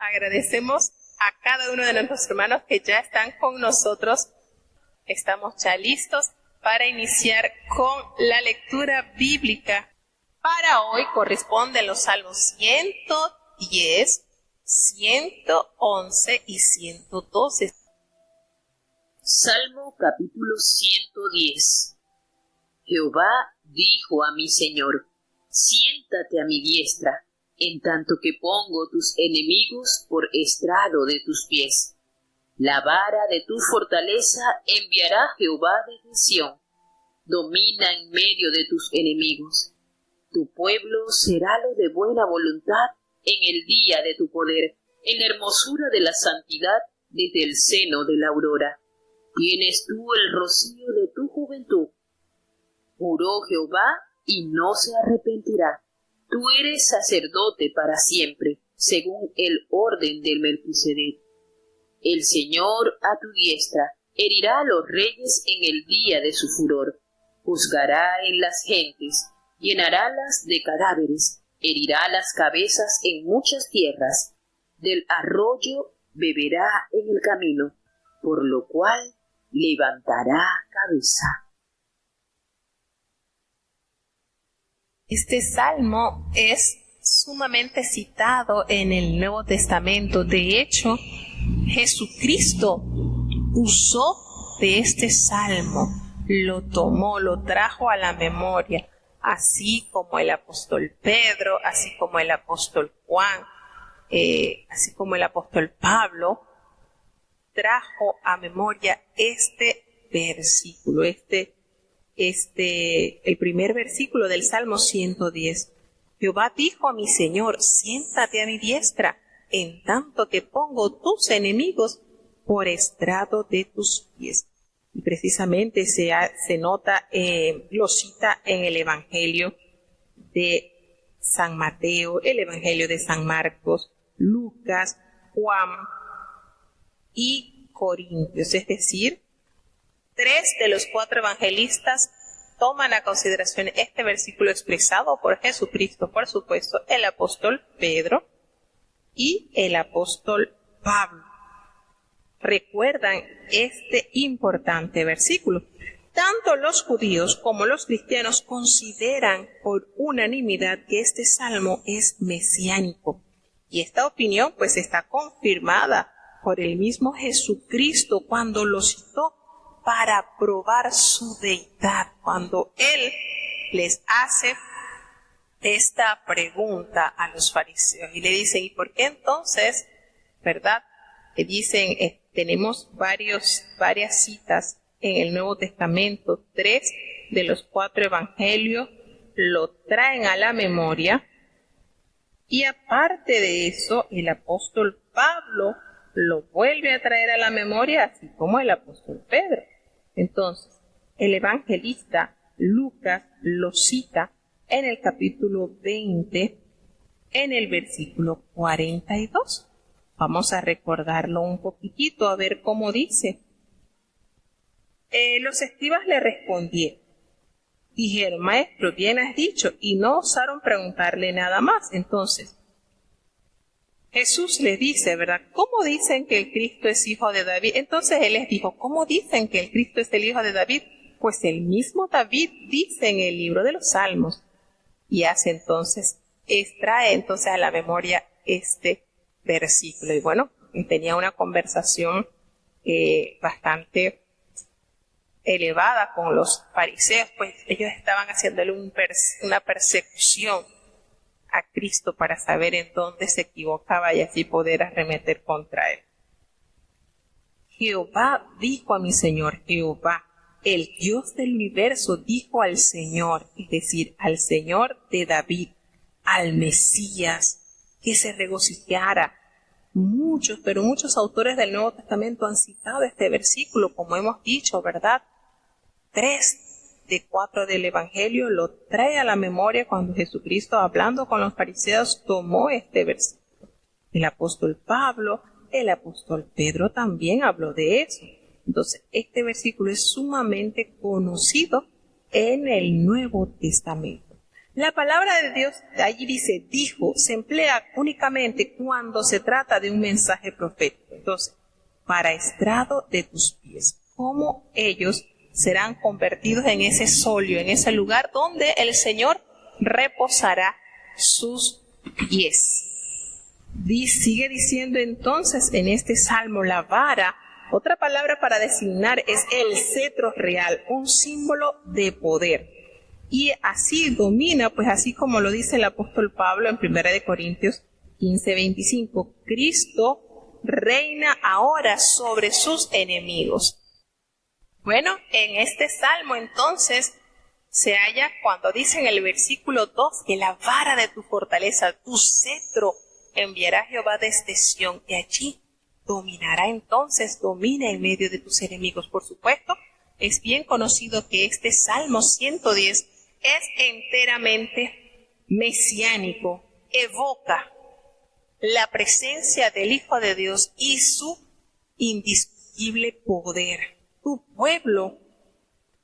Agradecemos a cada uno de nuestros hermanos que ya están con nosotros. Estamos ya listos para iniciar con la lectura bíblica. Para hoy corresponden los salmos 110, 111 y 112. Salmo capítulo 110. Jehová dijo a mi Señor: siéntate a mi diestra, en tanto que pongo tus enemigos por estrado de tus pies. La vara de tu fortaleza enviará Jehová desde Sión. Domina en medio de tus enemigos. Tu pueblo serálo de buena voluntad en el día de tu poder, en la hermosura de la santidad desde el seno de la aurora. Tienes tú el rocío de tu juventud. Juró Jehová y no se arrepentirá. Tú eres sacerdote para siempre, según el orden del Melquisedec. El Señor a tu diestra herirá a los reyes en el día de su furor. Juzgará en las gentes, llenarálas de cadáveres, herirá las cabezas en muchas tierras. Del arroyo beberá en el camino, por lo cual levantará cabeza. Este salmo es sumamente citado en el Nuevo Testamento. De hecho, Jesucristo usó de este salmo, lo tomó, lo trajo a la memoria, así como el apóstol Pedro, así como el apóstol Juan, así como el apóstol Pablo, trajo a memoria este versículo, el primer versículo del Salmo 110. Jehová dijo a mi Señor: siéntate a mi diestra, en tanto que pongo tus enemigos por estrado de tus pies. Y precisamente se nota, lo cita en el Evangelio de San Mateo, el Evangelio de San Marcos, Lucas, Juan y Corintios, es decir, 3 de los 4 evangelistas toman a consideración este versículo expresado por Jesucristo, por supuesto, el apóstol Pedro y el apóstol Pablo. Recuerdan este importante versículo. Tanto los judíos como los cristianos consideran por unanimidad que este salmo es mesiánico. Y esta opinión pues está confirmada por el mismo Jesucristo cuando lo citó para probar su deidad, cuando Él les hace esta pregunta a los fariseos y le dicen: ¿y por qué entonces, verdad? Le dicen, tenemos varias citas en el Nuevo Testamento, 3 de los 4 evangelios lo traen a la memoria, y aparte de eso, el apóstol Pablo lo vuelve a traer a la memoria, así como el apóstol Pedro. Entonces, el evangelista Lucas lo cita en el capítulo 20, en el versículo 42. Vamos a recordarlo un poquitito, a ver cómo dice. Los escribas le respondieron, dijeron: maestro, bien has dicho, y no osaron preguntarle nada más. Entonces, Jesús les dice, ¿verdad? ¿Cómo dicen que el Cristo es hijo de David? Entonces Él les dijo: ¿cómo dicen que el Cristo es el hijo de David? Pues el mismo David dice en el libro de los Salmos. Y extrae entonces a la memoria este versículo. Y bueno, tenía una conversación bastante elevada con los fariseos, pues ellos estaban haciéndole una persecución a Cristo para saber en dónde se equivocaba y así poder arremeter contra Él. Jehová dijo a mi Señor, Jehová, el Dios del universo, dijo al Señor, es decir, al Señor de David, al Mesías, que se regocijara. Muchos autores del Nuevo Testamento han citado este versículo, como hemos dicho, ¿verdad? 3 de 4 del Evangelio lo trae a la memoria cuando Jesucristo, hablando con los fariseos, tomó este versículo. El apóstol Pablo, el apóstol Pedro también habló de eso. Entonces, este versículo es sumamente conocido en el Nuevo Testamento. La palabra de Dios, allí dice, dijo, se emplea únicamente cuando se trata de un mensaje profético. Entonces, para estrado de tus pies. ¿Cómo ellos serán convertidos en ese solio, en ese lugar donde el Señor reposará sus pies? Sigue diciendo entonces en este salmo la vara. Otra palabra para designar es el cetro real, un símbolo de poder. Y así domina, pues así como lo dice el apóstol Pablo en 1 Corintios 15:25, Cristo reina ahora sobre sus enemigos. Bueno, en este salmo entonces se halla cuando dice en el versículo 2 que la vara de tu fortaleza, tu cetro, enviará Jehová desde Sión, y allí dominará entonces, domina en medio de tus enemigos. Por supuesto, es bien conocido que este Salmo 110 es enteramente mesiánico, evoca la presencia del Hijo de Dios y su indiscutible poder. Tu pueblo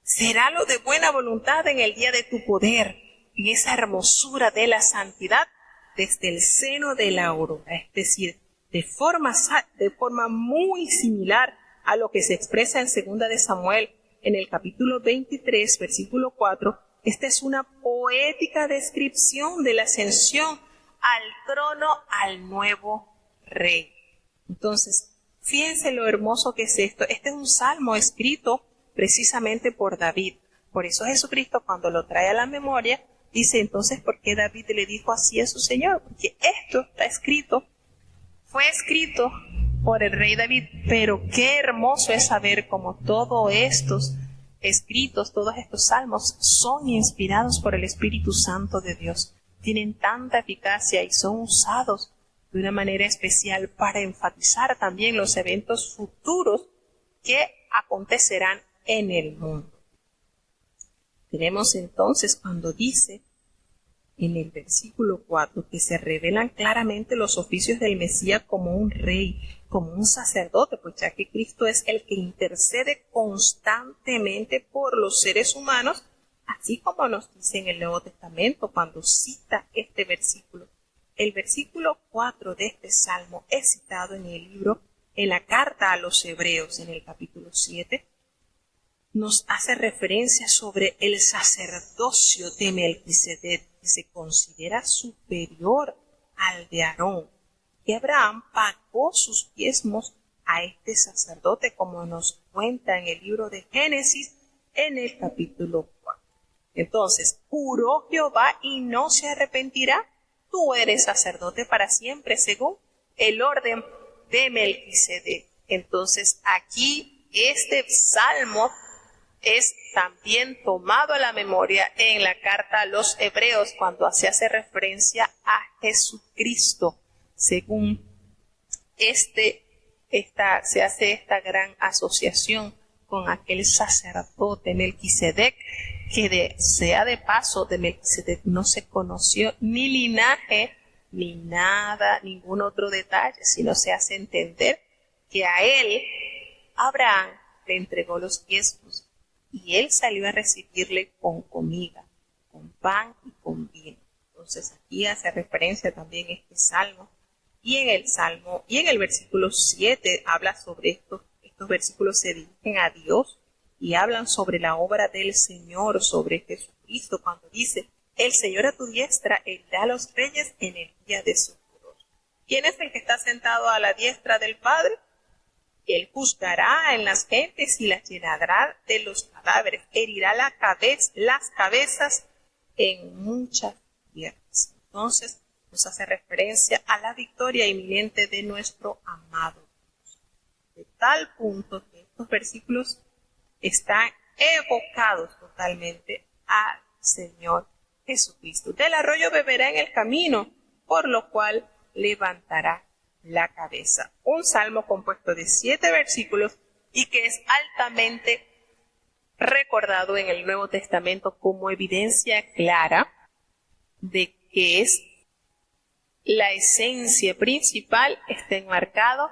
será lo de buena voluntad en el día de tu poder, en esa hermosura de la santidad desde el seno de la aurora, es decir, de forma muy similar a lo que se expresa en 2 de Samuel, en el capítulo 23, versículo 4, esta es una poética descripción de la ascensión al trono al nuevo rey. Entonces, fíjense lo hermoso que es esto. Este es un salmo escrito precisamente por David. Por eso Jesucristo, cuando lo trae a la memoria, dice entonces, ¿por qué David le dijo así a su Señor? Porque esto está escrito, fue escrito por el rey David, pero qué hermoso es saber cómo todos estos escritos, todos estos salmos son inspirados por el Espíritu Santo de Dios. Tienen tanta eficacia y son usados de una manera especial para enfatizar también los eventos futuros que acontecerán en el mundo. Tenemos entonces cuando dice en el versículo 4 que se revelan claramente los oficios del Mesías como un rey, como un sacerdote, pues ya que Cristo es el que intercede constantemente por los seres humanos, así como nos dice en el Nuevo Testamento cuando cita este versículo. El versículo 4 de este salmo es citado en la carta a los Hebreos, en el capítulo 7, nos hace referencia sobre el sacerdocio de Melquisedec, que se considera superior al de Aarón, que Abraham pagó sus diezmos a este sacerdote, como nos cuenta en el libro de Génesis, en el capítulo 4. Entonces, juró Jehová y no se arrepentirá, tú eres sacerdote para siempre, según el orden de Melquisedec. Entonces, aquí este salmo es también tomado a la memoria en la carta a los Hebreos cuando se hace referencia a Jesucristo. Según se hace esta gran asociación con aquel sacerdote Melquisedec, que sea de paso, de Melquisedec no se conoció ni linaje, ni nada, ningún otro detalle, sino se hace entender que a él, Abraham, le entregó los diezmos. Y él salió a recibirle con comida, con pan y con vino. Entonces aquí hace referencia también este salmo. Y en el versículo 7 habla sobre estos versículos se dirigen a Dios y hablan sobre la obra del Señor, sobre Jesucristo, cuando dice, el Señor a tu diestra herirá a los reyes en el día de su furor. ¿Quién es el que está sentado a la diestra del Padre? Él juzgará en las gentes y las llenará de los cadáveres, herirá las cabezas en muchas tierras. Entonces nos hace referencia a la victoria inminente de nuestro amado Dios. De tal punto que estos versículos están evocados totalmente al Señor Jesucristo. Del arroyo beberá en el camino, por lo cual levantará la cabeza. Un salmo compuesto de 7 versículos y que es altamente recordado en el Nuevo Testamento como evidencia clara de que es la esencia principal, está enmarcado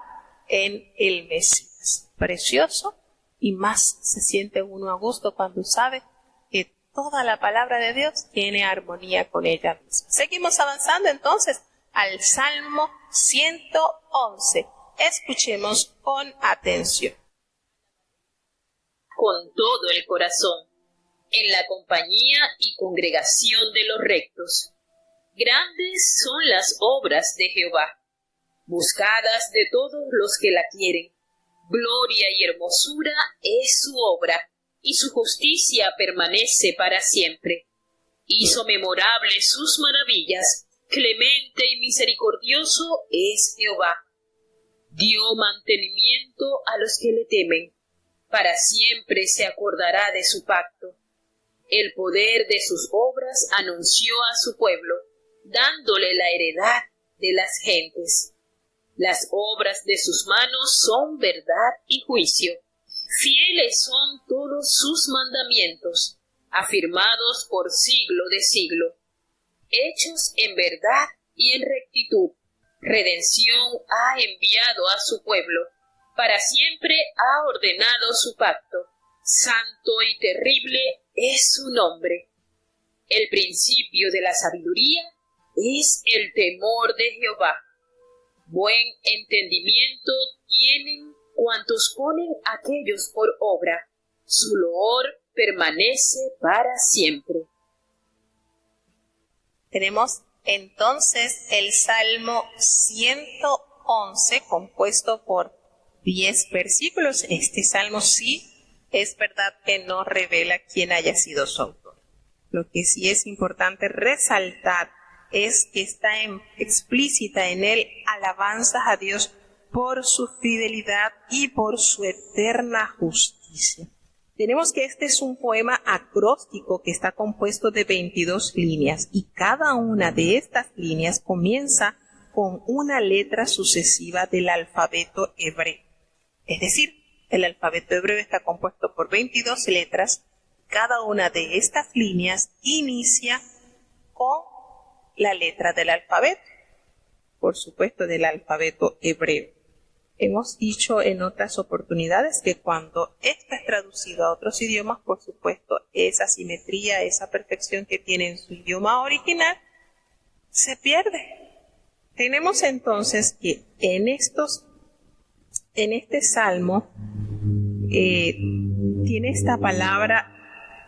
en el Mesías. Precioso, y más se siente uno a gusto cuando sabe que toda la palabra de Dios tiene armonía con ella misma. Seguimos avanzando entonces al Salmo 111. Escuchemos con atención. Con todo el corazón, en la compañía y congregación de los rectos. Grandes son las obras de Jehová, buscadas de todos los que la quieren. Gloria y hermosura es su obra, y su justicia permanece para siempre. Hizo memorables sus maravillas, clemente y misericordioso es Jehová. Dio mantenimiento a los que le temen, para siempre se acordará de su pacto. El poder de sus obras anunció a su pueblo, dándole la heredad de las gentes. Las obras de sus manos son verdad y juicio. Fieles son todos sus mandamientos, afirmados por siglo de siglo. Hechos en verdad y en rectitud, redención ha enviado a su pueblo. Para siempre ha ordenado su pacto. Santo y terrible es su nombre. El principio de la sabiduría es el temor de Jehová. Buen entendimiento tienen cuantos ponen aquellos por obra. Su loor permanece para siempre. Tenemos entonces el Salmo 111 compuesto por 10 versículos. Este salmo sí es verdad que no revela quién haya sido su autor. Lo que sí es importante resaltar es que está explícita en él alabanzas a Dios por su fidelidad y por su eterna justicia. Tenemos que este es un poema acróstico que está compuesto de 22 líneas y cada una de estas líneas comienza con una letra sucesiva del alfabeto hebreo. Es decir, el alfabeto hebreo está compuesto por 22 letras. Cada una de estas líneas inicia con la letra del alfabeto, por supuesto del alfabeto hebreo. Hemos dicho en otras oportunidades que cuando esto es traducido a otros idiomas, por supuesto, esa simetría, esa perfección que tiene en su idioma original, se pierde. Tenemos entonces que en este salmo tiene esta palabra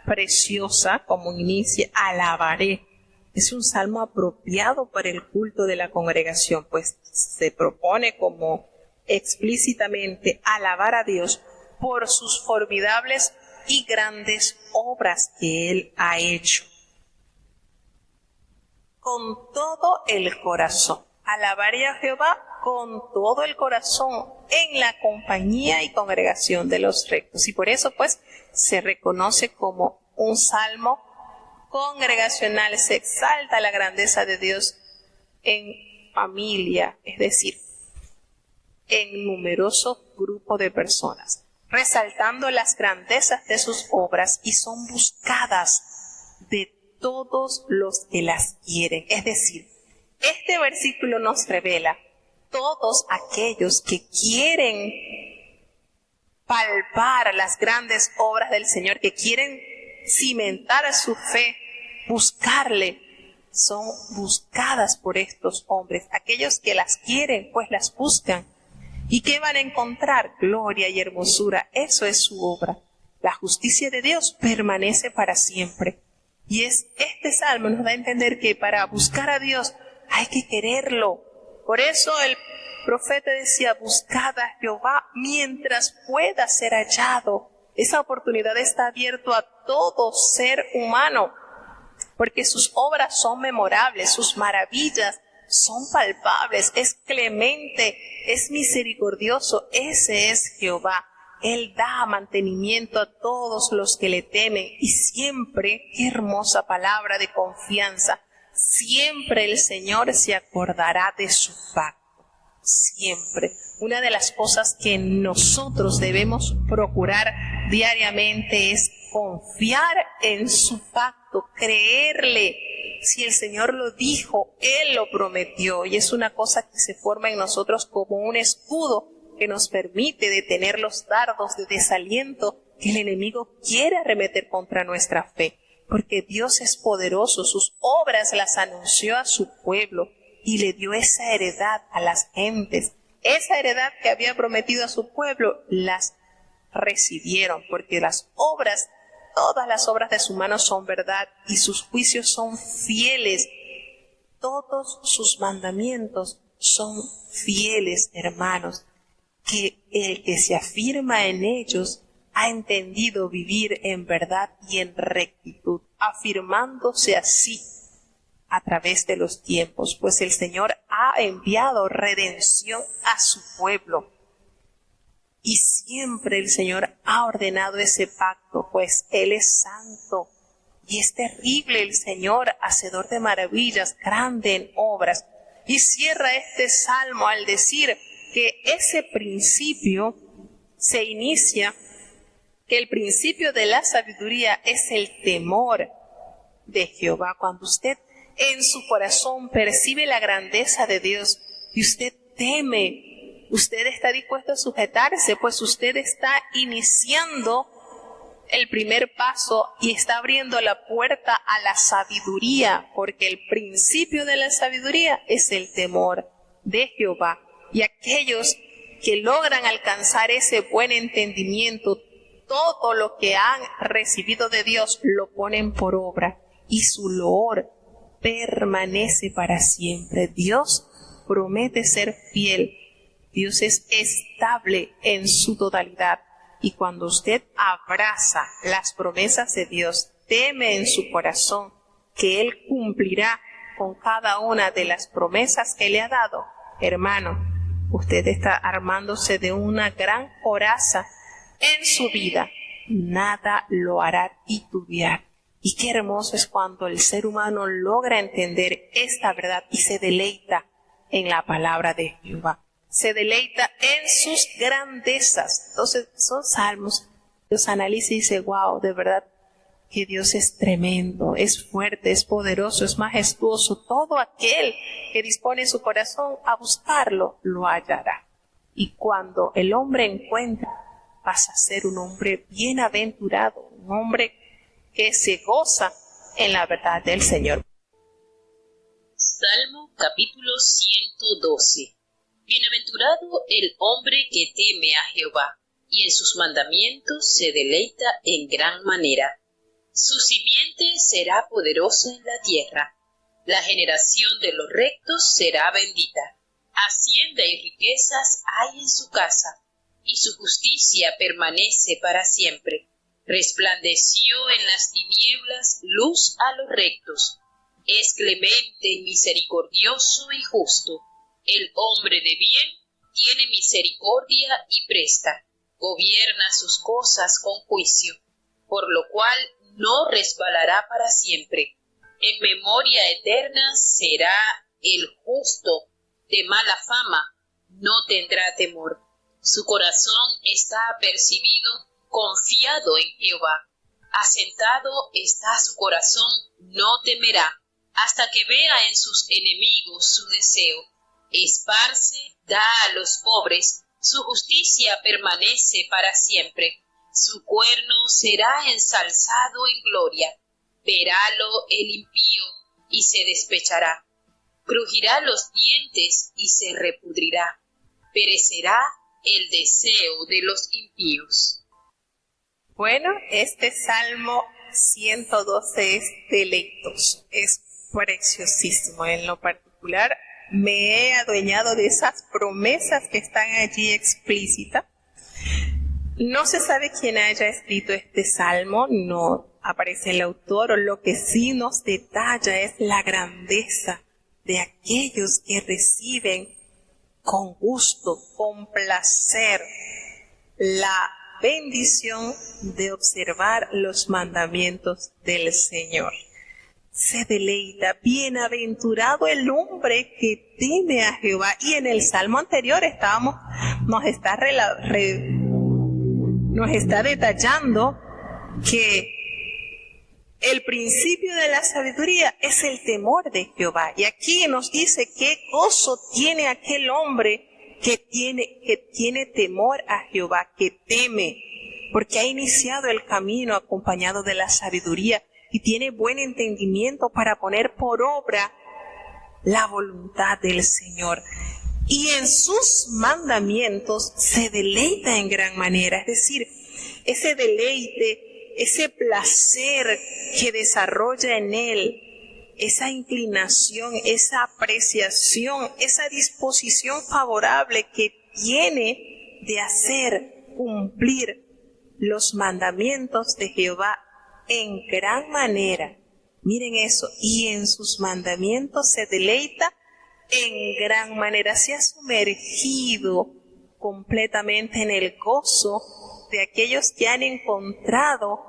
preciosa como inicia, alabaré. Es un salmo apropiado para el culto de la congregación, pues se propone como explícitamente alabar a Dios por sus formidables y grandes obras que Él ha hecho. Con todo el corazón. Alabaré a Jehová con todo el corazón en la compañía y congregación de los rectos. Y por eso, pues, se reconoce como un salmo congregacional. Se exalta la grandeza de Dios en familia, es decir, en numerosos grupos de personas, resaltando las grandezas de sus obras y son buscadas de todos los que las quieren. Es decir, este versículo nos revela todos aquellos que quieren palpar las grandes obras del Señor, que quieren cimentar su fe, buscarle, son buscadas por estos hombres. Aquellos que las quieren, pues las buscan. ¿Y qué van a encontrar? Gloria y hermosura. Eso es su obra. La justicia de Dios permanece para siempre. Y este salmo nos da a entender que para buscar a Dios hay que quererlo. Por eso el profeta decía, buscad a Jehová mientras pueda ser hallado. Esa oportunidad está abierta a todo ser humano, porque sus obras son memorables, sus maravillas son palpables, es clemente, es misericordioso. Ese es Jehová. Él da mantenimiento a todos los que le temen y siempre, qué hermosa palabra de confianza, siempre el Señor se acordará de su pacto. Siempre. Una de las cosas que nosotros debemos procurar diariamente es confiar en su pacto, creerle. Si el Señor lo dijo, Él lo prometió, y es una cosa que se forma en nosotros como un escudo que nos permite detener los dardos de desaliento que el enemigo quiere arremeter contra nuestra fe. porque Dios es poderoso, sus obras las anunció a su pueblo y le dio esa heredad a las gentes. Esa heredad que había prometido a su pueblo, las recibieron, porque todas las obras de su mano son verdad y sus juicios son fieles. Todos sus mandamientos son fieles, hermanos, que el que se afirma en ellos ha entendido vivir en verdad y en rectitud, afirmándose así a través de los tiempos, pues el Señor ha enviado redención a su pueblo. Y siempre el Señor ha ordenado ese pacto, pues Él es santo. Y es terrible el Señor, hacedor de maravillas, grande en obras. Y cierra este salmo al decir que ese principio se inicia, que el principio de la sabiduría es el temor de Jehová. Cuando usted en su corazón percibe la grandeza de Dios y usted teme, usted está dispuesto a sujetarse, pues usted está iniciando el primer paso y está abriendo la puerta a la sabiduría, porque el principio de la sabiduría es el temor de Jehová. Y aquellos que logran alcanzar ese buen entendimiento, todo lo que han recibido de Dios lo ponen por obra y su loor permanece para siempre. Dios promete ser fiel. Dios es estable en su totalidad. Y cuando usted abraza las promesas de Dios, teme en su corazón que Él cumplirá con cada una de las promesas que le ha dado, hermano, usted está armándose de una gran coraza en su vida. Nada lo hará titubear. Y qué hermoso es cuando el ser humano logra entender esta verdad y se deleita en la palabra de Jehová. Se deleita en sus grandezas. Entonces son salmos, los analiza y dice, wow, de verdad que Dios es tremendo, es fuerte, es poderoso, es majestuoso. Todo aquel que dispone su corazón a buscarlo, lo hallará. Y cuando el hombre encuentra, pasa a ser un hombre bienaventurado, un hombre que se goza en la verdad del Señor. Salmo capítulo 112. Bienaventurado el hombre que teme a Jehová, y en sus mandamientos se deleita en gran manera. Su simiente será poderosa en la tierra. La generación de los rectos será bendita. Hacienda y riquezas hay en su casa, y su justicia permanece para siempre. Resplandeció en las tinieblas luz a los rectos. Es clemente y misericordioso y justo. El hombre de bien tiene misericordia y presta. Gobierna sus cosas con juicio, por lo cual no resbalará para siempre. En memoria eterna será el justo. De mala fama no tendrá temor. Su corazón está apercibido, confiado en Jehová. Asentado está su corazón, no temerá, hasta que vea en sus enemigos su deseo. Esparce, da a los pobres, su justicia permanece para siempre. Su cuerno será ensalzado en gloria. Verálo el impío y se despechará. Crujirá los dientes y se repudrirá. Perecerá el deseo de los impíos. Bueno, este Salmo 112 es deleitoso, es preciosísimo. En lo particular, me he adueñado de esas promesas que están allí explícitas. No se sabe quién haya escrito este Salmo, no aparece el autor, lo que sí nos detalla es la grandeza de aquellos que reciben con gusto, con placer, la bendición de observar los mandamientos del Señor. Se deleita, bienaventurado el hombre que teme a Jehová. Y en el Salmo anterior nos está detallando que el principio de la sabiduría es el temor de Jehová. Y aquí nos dice qué gozo tiene aquel hombre que tiene temor a Jehová, que teme, porque ha iniciado el camino acompañado de la sabiduría. y tiene buen entendimiento para poner por obra la voluntad del Señor. Y en sus mandamientos se deleita en gran manera, es decir, ese deleite, ese placer que desarrolla en él, esa inclinación, esa apreciación, esa disposición favorable que tiene de hacer cumplir los mandamientos de Jehová en gran manera. Miren eso, y en sus mandamientos se deleita en gran manera, se ha sumergido completamente en el gozo de aquellos que han encontrado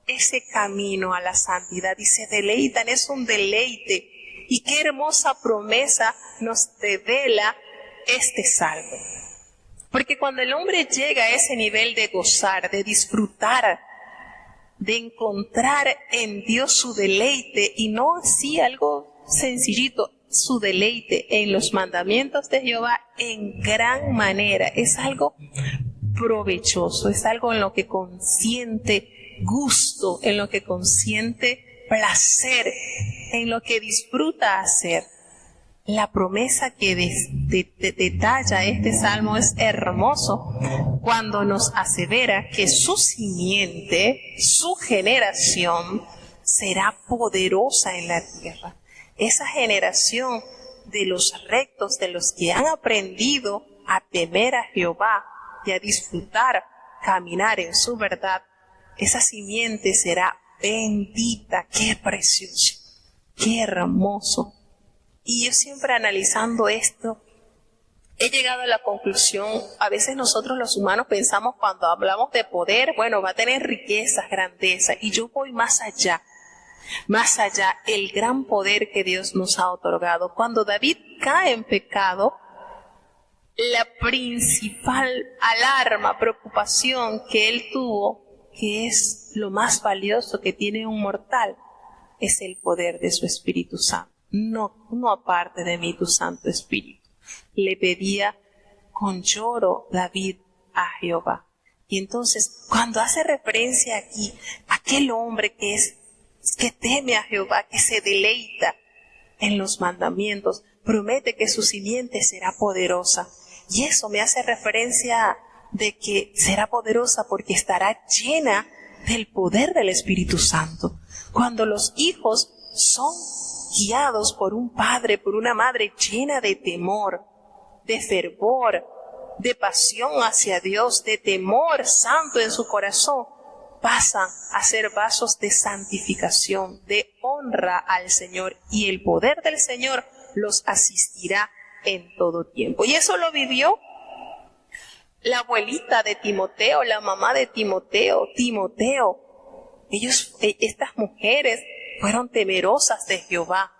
ese camino a la santidad y se deleitan, es un deleite. Y qué hermosa promesa nos revela este salmo. Porque cuando el hombre llega a ese nivel de gozar, de disfrutar, de encontrar en Dios su deleite, y no así algo sencillito, su deleite en los mandamientos de Jehová en gran manera, es algo provechoso, es algo en lo que consiente gusto, en lo que consiente placer, en lo que disfruta hacer. La promesa que detalla este salmo es hermoso cuando nos asevera que su simiente, su generación, será poderosa en la tierra. Esa generación de los rectos, de los que han aprendido a temer a Jehová y a disfrutar, caminar en su verdad, esa simiente será bendita. ¡Qué precioso! ¡Qué hermoso! Y yo siempre analizando esto, he llegado a la conclusión, a veces nosotros los humanos pensamos cuando hablamos de poder, bueno, va a tener riquezas, grandeza, y yo voy más allá, el gran poder que Dios nos ha otorgado. Cuando David cae en pecado, la principal alarma, preocupación que él tuvo, que es lo más valioso que tiene un mortal, es el poder de su Espíritu Santo. No aparte de mí tu Santo Espíritu. Le pedía con lloro David a Jehová. Y entonces, cuando hace referencia aquí a aquel hombre que teme a Jehová, que se deleita en los mandamientos, promete que su simiente será poderosa. Y eso me hace referencia de que será poderosa porque estará llena del poder del Espíritu Santo. Cuando los hijos son guiados por un padre, por una madre llena de temor, de fervor, de pasión hacia Dios, de temor santo en su corazón, pasan a ser vasos de santificación, de honra al Señor, y el poder del Señor los asistirá en todo tiempo. Y eso lo vivió la abuelita de Timoteo, la mamá de Timoteo. Estas mujeres fueron temerosas de Jehová,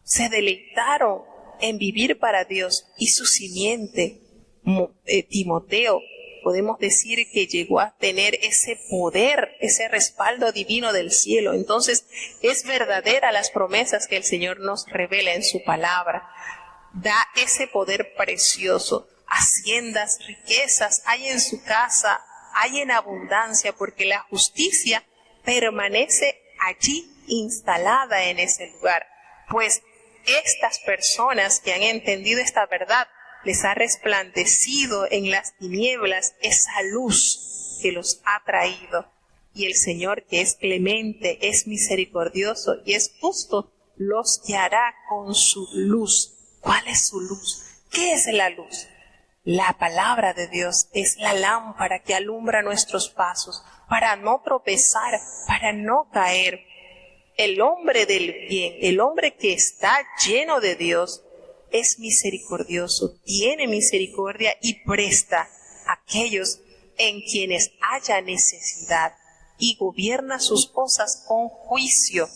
se deleitaron en vivir para Dios, y su simiente, Timoteo, podemos decir que llegó a tener ese poder, ese respaldo divino del cielo. Entonces, es verdadera las promesas que el Señor nos revela en su palabra. Da ese poder precioso, haciendas, riquezas, hay en su casa, hay en abundancia, porque la justicia permanece allí instalada en ese lugar. Pues estas personas que han entendido esta verdad, les ha resplandecido en las tinieblas esa luz que los ha traído. Y el Señor, que es clemente, es misericordioso y es justo, los guiará con su luz. ¿Cuál es su luz? ¿Qué es la luz? La palabra de Dios es la lámpara que alumbra nuestros pasos para no tropezar, para no caer. El hombre del bien, el hombre que está lleno de Dios, es misericordioso, tiene misericordia y presta a aquellos en quienes haya necesidad, y gobierna sus cosas con juicio.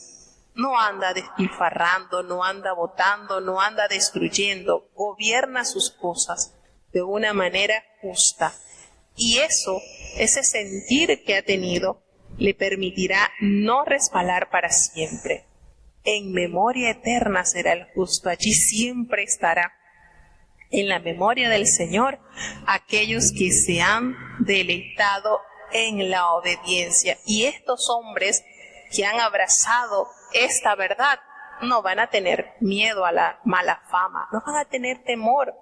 No anda despilfarrando, no anda botando, no anda destruyendo, gobierna sus cosas de una manera justa. Y ese sentir que ha tenido, le permitirá no resbalar para siempre. En memoria eterna será el justo, allí siempre estará. En la memoria del Señor, aquellos que se han deleitado en la obediencia. Y estos hombres que han abrazado esta verdad, no van a tener miedo a la mala fama, no van a tener temor,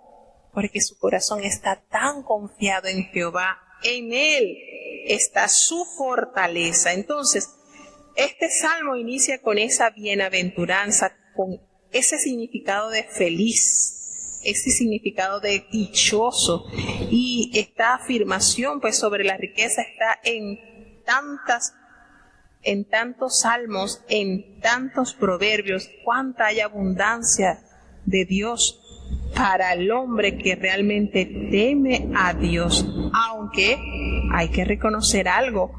porque su corazón está tan confiado en Jehová, en Él está su fortaleza. Entonces, este salmo inicia con esa bienaventuranza, con ese significado de feliz, ese significado de dichoso, y esta afirmación pues sobre la riqueza está en tantos salmos, en tantos proverbios. Cuánta hay abundancia de Dios para el hombre que realmente teme a Dios. Aunque hay que reconocer algo,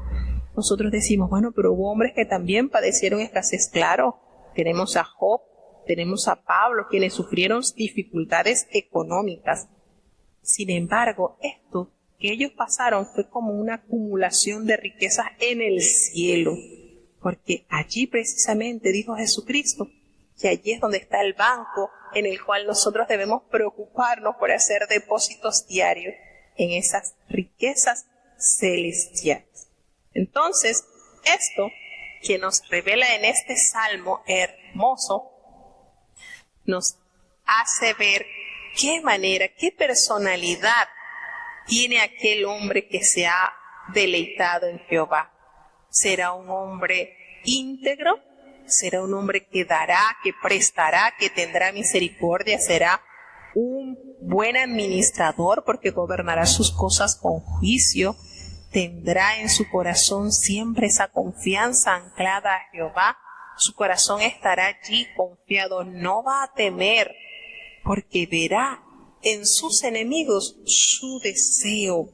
nosotros decimos, bueno, pero hubo hombres que también padecieron escasez. Claro, tenemos a Job, tenemos a Pablo, quienes sufrieron dificultades económicas. Sin embargo, esto que ellos pasaron fue como una acumulación de riquezas en el cielo, porque allí precisamente dijo Jesucristo que allí es donde está el banco en el cual nosotros debemos preocuparnos por hacer depósitos diarios en esas riquezas celestiales. Entonces, esto que nos revela en este salmo hermoso, nos hace ver qué manera, qué personalidad tiene aquel hombre que se ha deleitado en Jehová. ¿Será un hombre íntegro? ¿Será un hombre que dará, que prestará, que tendrá misericordia? ¿Será un buen administrador porque gobernará sus cosas con juicio? ¿Tendrá en su corazón siempre esa confianza anclada a Jehová? Su corazón estará allí confiado, no va a temer, porque verá en sus enemigos su deseo.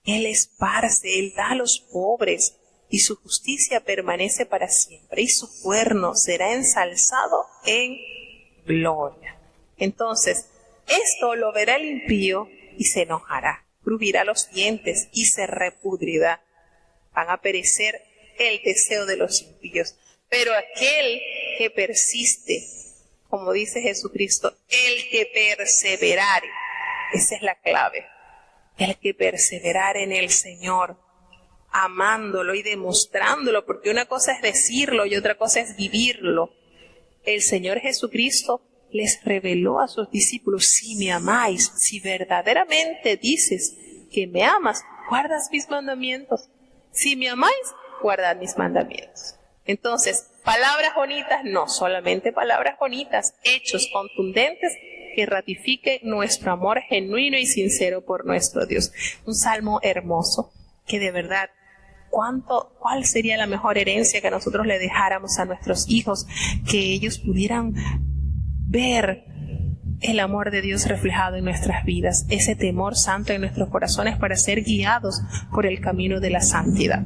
Él esparce, Él da a los pobres, y su justicia permanece para siempre, y su cuerno será ensalzado en gloria. Entonces, esto lo verá el impío y se enojará, crujirá los dientes y se repudrirá. Van a perecer el deseo de los impíos. Pero aquel que persiste, como dice Jesucristo, el que perseverare, esa es la clave, el que perseverare en el Señor, amándolo y demostrándolo, porque una cosa es decirlo y otra cosa es vivirlo. El Señor Jesucristo les reveló a sus discípulos: si me amáis, si verdaderamente dices que me amas, guardas mis mandamientos. Si me amáis, guardad mis mandamientos. Entonces, palabras bonitas, no solamente palabras bonitas, hechos contundentes que ratifiquen nuestro amor genuino y sincero por nuestro Dios. Un salmo hermoso que de verdad, ¿cuál sería la mejor herencia que nosotros le dejáramos a nuestros hijos? Que ellos pudieran ver el amor de Dios reflejado en nuestras vidas, ese temor santo en nuestros corazones para ser guiados por el camino de la santidad.